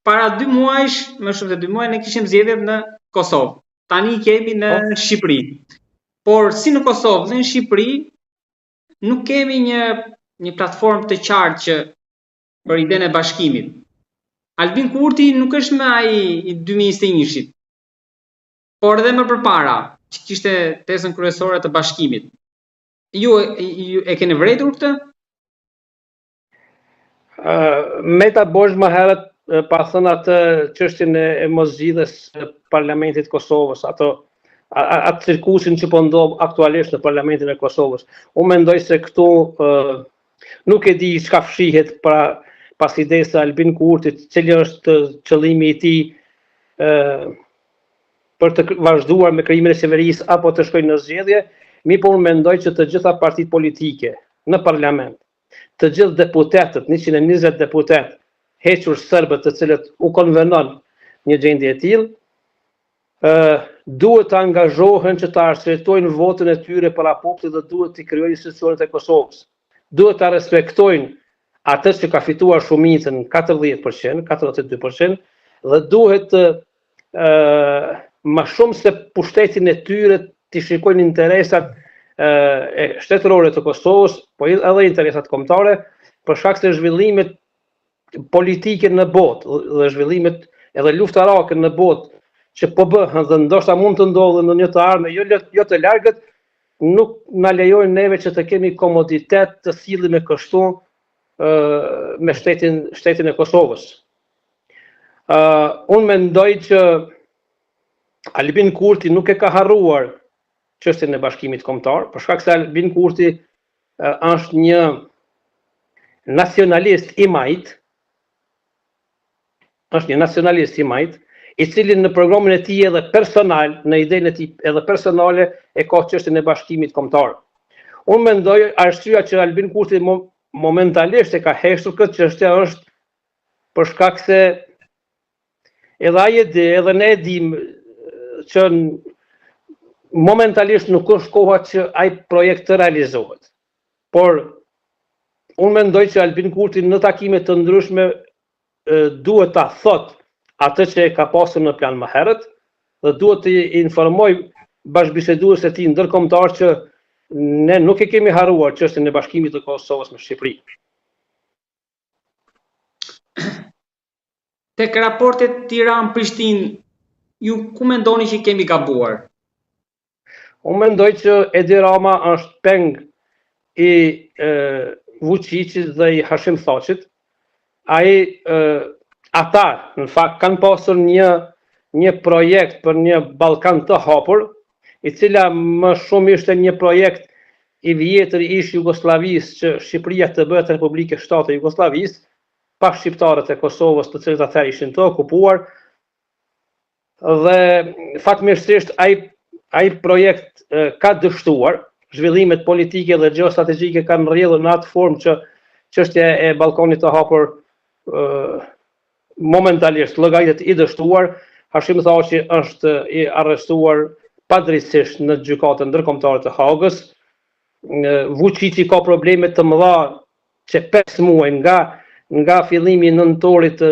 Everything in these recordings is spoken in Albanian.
Para 2 muajsh, më shumë se 2 muaj, ne kishim zgjedhjet në Kosovë. Tani kemi në Shqipëri. Por si në Kosovë dhe në Shqipëri, nuk kemi një platformë të qartë që për idenë e bashkimit. Albin Kurti nuk është më ai i 2021-shit, por edhe më përpara, që kishte tezën kryesore të bashkimit. Ju e keni vërejtur këtë? Me ta bosh më herët pa thënë atë çështjen e moszgjidhjes së Parlamentit të Kosovës, atë cirkusin që po ndodh aktualisht në Parlamentin e Kosovës. Unë mendoj se këtu nuk e di çka fshihet pas idesë së Albin Kurtit, cili është qëllimi i tij për të vazhduar me krijimin e qeverisë apo të shkojnë në zgjedhje, por unë mendoj që të gjitha partitë politike në parlament, të gjithë deputetët, 120 deputet, hequr serbët të cilët u konvenon një gjendje e tillë, duhet të angazhohen që të arsyejtojnë votën e tyre për popullit dhe duhet të krijojnë institucionet e Kosovës. Duhet të respektojnë atë që ka fituar shumicën 40%, 42% dhe duhet më shumë se pushtetin e tyre të shikojnë interesat shtetërore të Kosovës, po edhe interesat kombëtare, për shkak se zhvillimet politike në botë dhe zhvillimet edhe luftarake në botë që po bëhen dhe ndoshta mund të ndodhen në një të ardhmen jo të largët, nuk na lejojnë neve që të kemi komoditet të sillim me kështu me shtetin e Kosovës. Unë mendoj që Albin Kurti nuk e ka harruar çështjen e bashkimit kombëtar, për shkak se Albin Kurti është një nacionalist i majt, i cili në programin e tij edhe personal, në idenë e tij edhe personale e ka çështjen e bashkimit kombëtar. Unë mendoj arsyeja që Albin Kurti momentalisht e ka hequr këtë çështje është për shkak se edhe ai e di, edhe ne e dim që momentalisht nuk është koha që ai projekt të realizohet. Por unë mendoj që Albin Kurti në takime të ndryshme duhet ta thotë atë që e ka pasur në plan më herët dhe duhet të informoj bashkëbiseduesit e tij ndërkombëtar që ne nuk e kemi harruar çështjen e bashkimit të Kosovës me Shqipërinë. Tek raportet Tiranë-Prishtinë, ju ku mendoni që kemi gabuar? Unë mendoj që Edi Rama është peng i Vučićit dhe i Hashim Thaqit. Ata, në fakt, kanë pasur një projekt për një Ballkan të hapur, i cila më shumë ishte një projekt i vjetër ish Jugosllavisë që Shqipëria të bëhet Republike Shtate e Jugosllavisë, pa shqiptarët e Kosovës të cilët atëherë ishin të okupuar. Dhe fatmirësisht ai projekt ka dështuar, zhvillimet politike dhe gjeostrategjike kanë rrjedhur në atë formë që çështja e Ballkanit të hapur momentalisht llogaritet i dështuar. Hashim Thaqi është i arrestuar padrejtisht në gjykatën ndërkombëtare të Hagës. Vučići ka probleme të mëdha që 5 muaj nga fillimi i nëntorit të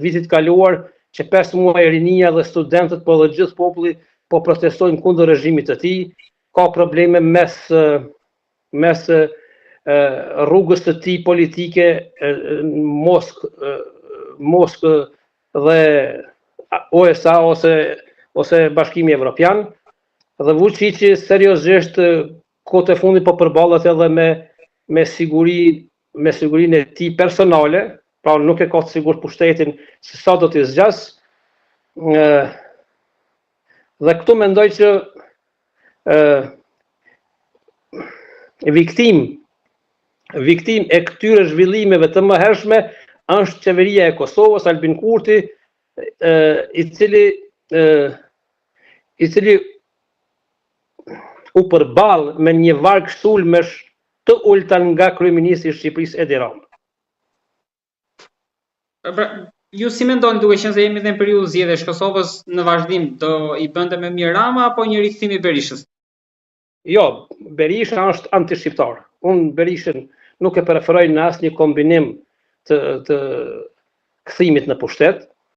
vitit kaluar, që 5 muaj rinia dhe studentët po dhe gjithë populli po protestojnë kundër regjimit të tij. Ka probleme mes rrugës të tij politike Moskë dhe USA ose Bashkimi Evropian. Dhe Vučići seriozisht kohët e fundit po përballet edhe me sigurinë e tij personale, pra nuk e ka të sigurt pushtetin se sa do t'i zgjas. Dhe këtu mendoj që viktim e këtyre zhvillimeve të mëhershme është qeveria e Kosovës, Albin Kurti, i cili u përball me një varg sulmesh të ulta nga kryeministri i Shqipërisë Edi Rama. Ju si mendoni, duke qenë se jemi në periudhë zgjedhjesh, Kosovës në vazhdim do i bënte më mirë Rama apo një rikthim i Berishës? Jo, Berisha është antishqiptar. Unë Berishën nuk e preferoj në asnjë kombinim të kthimit në pushtet,